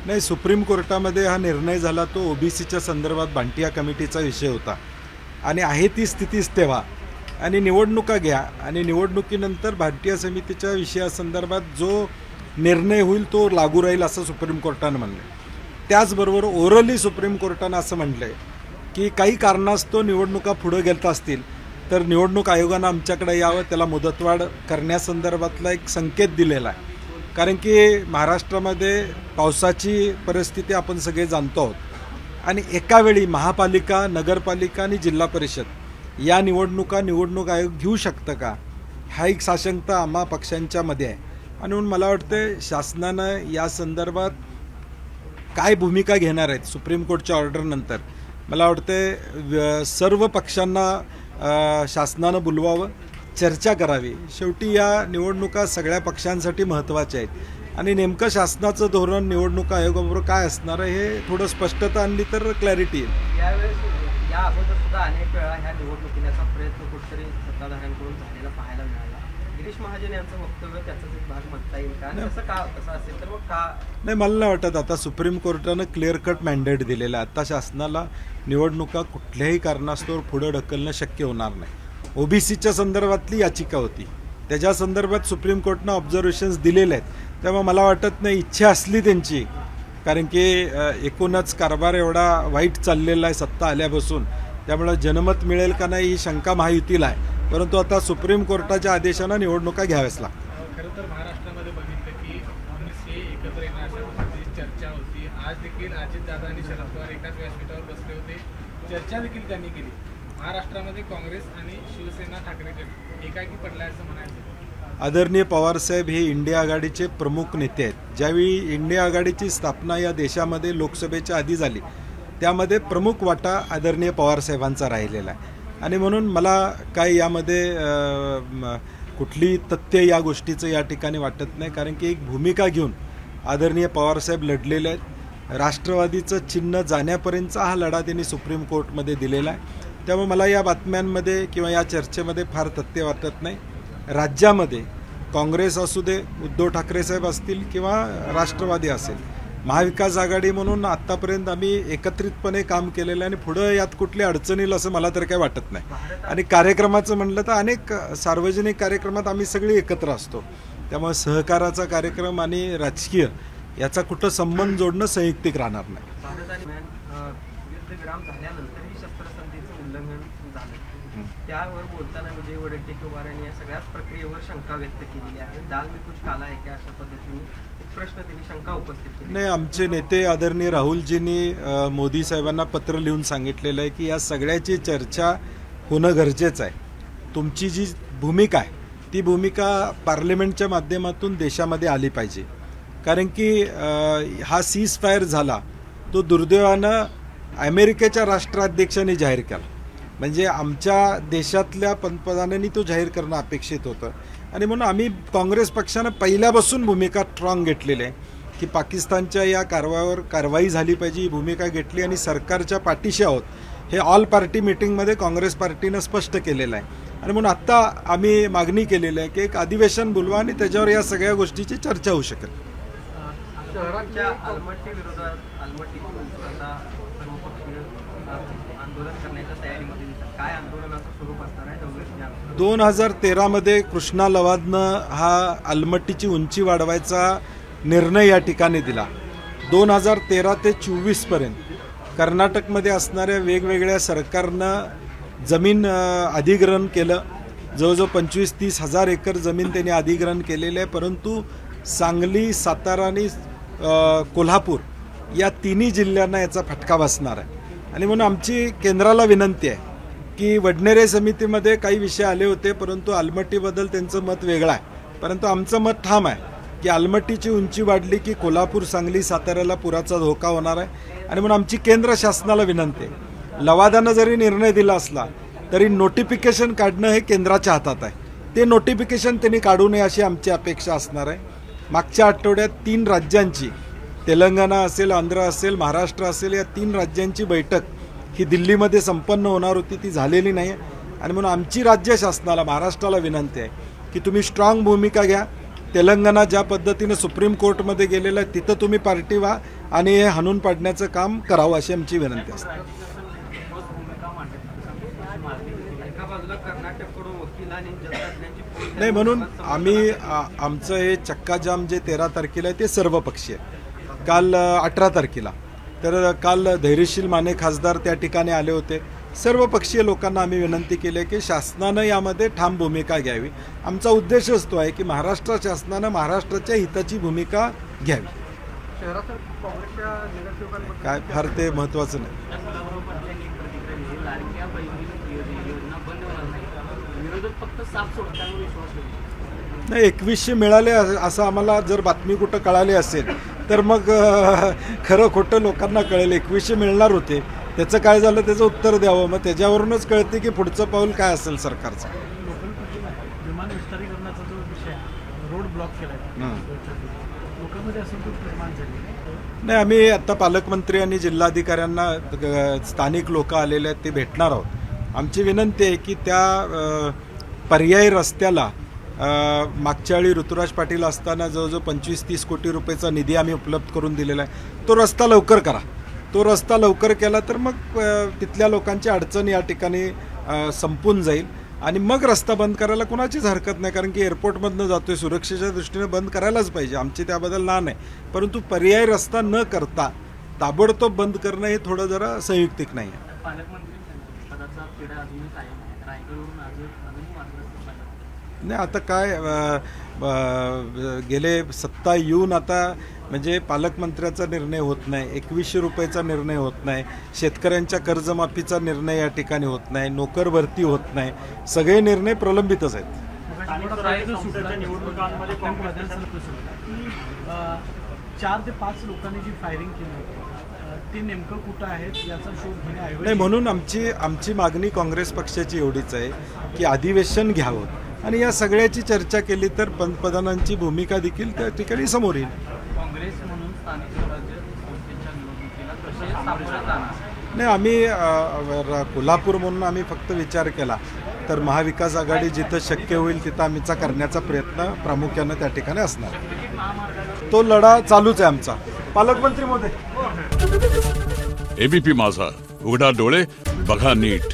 नाही, सुप्रीम कोर्टामध्ये हा निर्णय झाला तो ओबीसीच्या संदर्भात भांटिया कमिटीचा विषय होता आणि आहे ती स्थितीच तेव्हा. आणि निवडणुका घ्या आणि निवडणुकीनंतर भांटिया समितीच्या विषयासंदर्भात जो निर्णय होईल तो लागू राहील असं सुप्रीम कोर्टानं म्हणलं. त्याचबरोबर ओरली सुप्रीम कोर्टानं असं म्हटलं आहे की काही कारणास्तव निवडणुका पुढं गेत असतील तर निवडणूक आयोगानं आमच्याकडे यावं, त्याला मुदतवाढ करण्यासंदर्भातला एक संकेत दिलेला आहे. कारण की महाराष्ट्रामध्ये पावसाची परिस्थिती आपण सगळे जाणतो आहोत आणि एकावेळी महापालिका, नगरपालिका आणि जिल्हा परिषद या निवडणूक आयोग घेऊ शकतं का, हा एक साशंकता आम्हा पक्षांच्यामध्ये आहे. आणि म्हणून मला वाटतं शासनानं या संदर्भात काय भूमिका घेणार आहेत सुप्रीम कोर्टच्या ऑर्डरनंतर. मला वाटतं सर्व पक्षांना शासनानं बोलवावं, चर्चा करावी. शेवटी या निवडणुका सगळ्या पक्षांसाठी महत्त्वाच्या आहेत आणि नेमकं शासनाचं धोरण निवडणूक आयोगाबरोबर काय असणार आहे हे थोडं स्पष्टता आणली तर क्लॅरिटी येईल. यावेळेस या अगोदर सुद्धा अनेक वेळा ह्या निवडणुकीचा प्रयत्न कुठेतरी सत्ताधाऱ्यांकडून झालेला पाहायला मिळाला. गिरीश महाजन यांचं वक्तव्य त्याचाच एक भाग म्हणता येईल का? तसं असेल तर मग का नाही, मला नाही वाटत. आता सुप्रीम कोर्टानं क्लिअर कट मॅन्डेट दिलेलं आहे. आता शासनाला निवडणुका कुठल्याही कारणास्तव पुढं ढकलणं शक्य होणार नाही. ओबीसीच्या संदर्भातली याचिका होती, त्याच्या संदर्भात सुप्रीम कोर्टनं ऑब्झर्वेशन्स दिलेले आहेत. त्यामुळे मला वाटत नाही इच्छा असली त्यांची, कारण की एकूणच कारभार एवढा वाईट चाललेला आहे सत्ता आल्यापासून, त्यामुळं जनमत मिळेल का नाही ही शंका महायुतीला आहे. परंतु आता सुप्रीम कोर्टाच्या आदेशानं निवडणुका घ्याव्याच लागतात. खरं तर महाराष्ट्रामध्ये बघितलं की काँग्रेस हे एकत्र येणार अशा पद्धतीची चर्चा होती. आज देखील अजितदादा आणि शरद पवार एकाच व्यासपीठावर बसले होते, चर्चा देखील त्यांनी केली. महाराष्ट्रामध्ये काँग्रेस आणि शिवसेना ठाकरे गट एकाकी पडला असं म्हणायचं. आदरणीय पवारसाहेब हे इंडिया आघाडीचे प्रमुख नेते आहेत. ज्यावेळी इंडिया आघाडीची स्थापना या देशामध्ये लोकसभेच्या आधी झाली त्यामध्ये प्रमुख वाटा आदरणीय पवारसाहेबांचा राहिलेला आहे. आणि म्हणून मला काय यामध्ये कुठली तथ्य या गोष्टीचं या ठिकाणी वाटत नाही, कारण की एक भूमिका घेऊन आदरणीय पवारसाहेब लढलेले आहेत. राष्ट्रवादीचं चिन्ह जाण्यापर्यंतचा हा लढा त्यांनी सुप्रीम कोर्टमध्ये दिलेला आहे. त्यामुळे मला या बातम्यांमध्ये किंवा या चर्चेमध्ये फार तथ्य वाटत नाही. राज्यामध्ये काँग्रेस असू दे, उद्धव ठाकरे साहेब असतील किंवा राष्ट्रवादी असेल, महाविकास आघाडी म्हणून आत्तापर्यंत आम्ही एकत्रितपणे काम केलेलं आहे आणि पुढं यात कुठली अडचण येईल असं मला तर काही वाटत नाही. आणि कार्यक्रमाचं म्हणलं तर अनेक सार्वजनिक कार्यक्रमात आम्ही सगळे एकत्र असतो, त्यामुळे सहकाराचा कार्यक्रम आणि राजकीय याचा कुठं संबंध जोडणं संयुक्तिक राहणार नाही. युद्धविराम झाल्यानंतरही शस्त्रसंधीचं उल्लंघन झालं, त्यावर बोलताना विजय वडेट्टीवार यांनी या सगळ्याच प्रक्रियेवर शंका व्यक्त केलेली आहे. दाल में कुछ काला आहे की अशा पद्धतीने प्रश्न त्यांनी शंका उपस्थित केली. नाही, आमचे नेते आदरणीय राहुलजींनी मोदी साहेबांना पत्र लिहून सांगितलेलं आहे की या सगळ्याची चर्चा होणं गरजेचं आहे. तुमची जी भूमिका आहे ती भूमिका पार्लमेंटच्या माध्यमातून देशामध्ये आली पाहिजे. कारण की हा सीज फायर झाला तो दुर्दैवानं अमेरिकेच्या राष्ट्राध्यक्षांनी जाहीर केला, म्हणजे आमच्या देशातल्या पंतप्रधानांनी तो जाहीर करणं अपेक्षित होतं. आणि म्हणून आम्ही काँग्रेस पक्षानं पहिल्यापासून भूमिका स्ट्रॉंग घेतलेली आहे की पाकिस्तानच्या या कारवाई झाली पाहिजे ही भूमिका घेतली आणि सरकारच्या पाठीशी आहोत हे ऑल पार्टी मिटिंगमध्ये काँग्रेस पार्टीनं स्पष्ट केलेलं आहे. आणि म्हणून आत्ता आम्ही मागणी केलेली आहे की एक अधिवेशन बोलवा आणि त्याच्यावर या सगळ्या गोष्टीची चर्चा होऊ शकेल. शहराच्या आलमट्टी विरोधात आंदोलन करण्याच्या तयारीमध्ये काय आंदोलनाचं स्वरूप असणार आहे? 2013मध्ये कृष्णा लवादनं हा आलमट्टीची उंची वाढवायचा निर्णय या ठिकाणी दिला. 2013 ते 24पर्यंत कर्नाटकमध्ये असणाऱ्या वेगवेगळ्या सरकारनं जमीन अधिग्रहण केलं. जवळजवळ 25-30 हजार एकर जमीन त्यांनी अधिग्रहण केलेलं आहे. परंतु सांगली, सातारा आणि कोल्हापूर या तिन्ही जिल्ह्यांना याचा फटका बसणार आहे. आणि म्हणून आमची केंद्राला विनंती आहे की वडनेरे समितीमध्ये काही विषय आले होते, परंतु आलमट्टीबद्दल त्यांचं मत वेगळं आहे. परंतु आमचं मत ठाम आहे की आलमट्टीची उंची वाढली की कोल्हापूर, सांगली, साताऱ्याला पुराचा धोका होणार आहे. आणि म्हणून आमची केंद्र शासनाला विनंती आहे, लवादानं जरी निर्णय दिला असला तरी नोटिफिकेशन काढणं हे केंद्राच्या हातात आहे. ते नोटिफिकेशन त्यांनी काढू नये अशी आमची अपेक्षा असणार आहे. मागच्या आठवड्यात 3 राज्यांची, तेलंगणा असेल, आंध्र असेल, महाराष्ट्र असेल, या 3 राज्यांची बैठक ही दिल्लीमध्ये संपन्न होणार होती, ती झालेली नाही. आणि म्हणून आमची राज्य शासनाला, महाराष्ट्राला विनंती आहे की तुम्ही स्ट्रॉंग भूमिका घ्या. तेलंगणा ज्या पद्धतीनं सुप्रीम कोर्टमध्ये गेलेलं आहे तिथं तुम्ही पार्टी व्हा आणि हे हाणून पाडण्याचं काम करावं अशी आमची विनंती असते. एका बाजूला कर्नाटककडून वकील आणि जलतज्ञांची फौज नाही, म्हणून आम्ही आमचं हे चक्काजाम जे 13 तारखेला आहे ते सर्वपक्षीय, काल 18 तारखेला तर काल धैर्यशील माने खासदार त्या ठिकाणी आले होते. सर्वपक्षीय लोकांना आम्ही विनंती केली आहे की शासनानं यामध्ये ठाम भूमिका घ्यावी. आमचा उद्देशच तो आहे की महाराष्ट्र शासनानं महाराष्ट्राच्या हिताची भूमिका घ्यावी. शहरात काँग्रेसच्या नगरसेवकांबद्दल काय फार ते महत्त्वाचं नाही. लाडक्या बहिणी योजना बंद होणार नाही, विरोधक फक्त साफ सोडतात विश्वास ठेवतो. नाही, 2100 मिळाले असं आम्हाला जर बातमी कुठं कळाली असेल तर मग खरं खोटं लोकांना कळेल. 2100 मिळणार होते, त्याचं काय झालं त्याचं उत्तर द्यावं, मग त्याच्यावरूनच कळते की पुढचं पाऊल काय असेल सरकारचं. लोकल विमान विस्तारीकरणाचा जो विषय आहे, रोड ब्लॉक केला आहे लोकांमध्ये असंतोष निर्माण झाली. नाही, आम्ही आता पालकमंत्री आणि जिल्हाधिकाऱ्यांना स्थानिक लोक आलेले आहेत ते भेटणार आहोत. आमची विनंती आहे की त्या पर्यायी रस्त्याला मागच्या वेळी ऋतुराज पाटील असताना जवळजवळ 25-30 कोटी रुपयेचा निधी आम्ही उपलब्ध करून दिलेला आहे. तो रस्ता लवकर करा. तो रस्ता लवकर केला तर मग तिथल्या लोकांची अडचण या ठिकाणी संपून जाईल आणि मग रस्ता बंद करायला कोणाचीच हरकत नाही, कारण की एअरपोर्टमधनं जातोय, सुरक्षेच्या दृष्टीने बंद करायलाच पाहिजे, आमची त्याबद्दल ना नाही. परंतु पर्यायी रस्ता न करता ताबडतोब बंद करणं हे थोडं जरा संयुक्तिक नाही आहे. पालकमंत्री पदाचा पिढा अजूनही कायम आहे. रायगडवरून अजूनही मार्गदर्शन नाही, आता काय गेले सत्ता येऊन आता म्हणजे पालकमंत्र्याचा निर्णय होत नाही, 2100 रुपयेचा निर्णय होत नाही, शेतकऱ्यांच्या कर्जमाफीचा निर्णय या ठिकाणी होत नाही, नोकर भरती होत नाही, सगळे निर्णय प्रलंबितच आहेत. निवडणुकांमध्ये की 4 ते 5 लोकांनी जी फायरिंग केली ते नेमकं कुठं आहेत याचा शोध नाही, घेण्याऐवजी म्हणून आमची मागणी काँग्रेस पक्षाची एवढीच आहे की अधिवेशन घ्यावं आणि या सगळ्याची चर्चा केली तर पंतप्रधानांची भूमिका देखील त्या ठिकाणी समोर येईल. काँग्रेस म्हणून स्थानिक स्वराज्य संस्थेच्या निवडणुकीला कसे सामोरे जाणार? नाही, आम्ही कोल्हापूर म्हणून आम्ही फक्त विचार केला तर महाविकास आघाडी जिथं शक्य होईल तिथं आम्हीचा करण्याचा प्रयत्न प्रामुख्यानं त्या ठिकाणी असणार. तो लढा चालूच आहे आमचा. पालकमंत्री महोदय. एबीपी माझा, उघडा डोळे बघा नीट.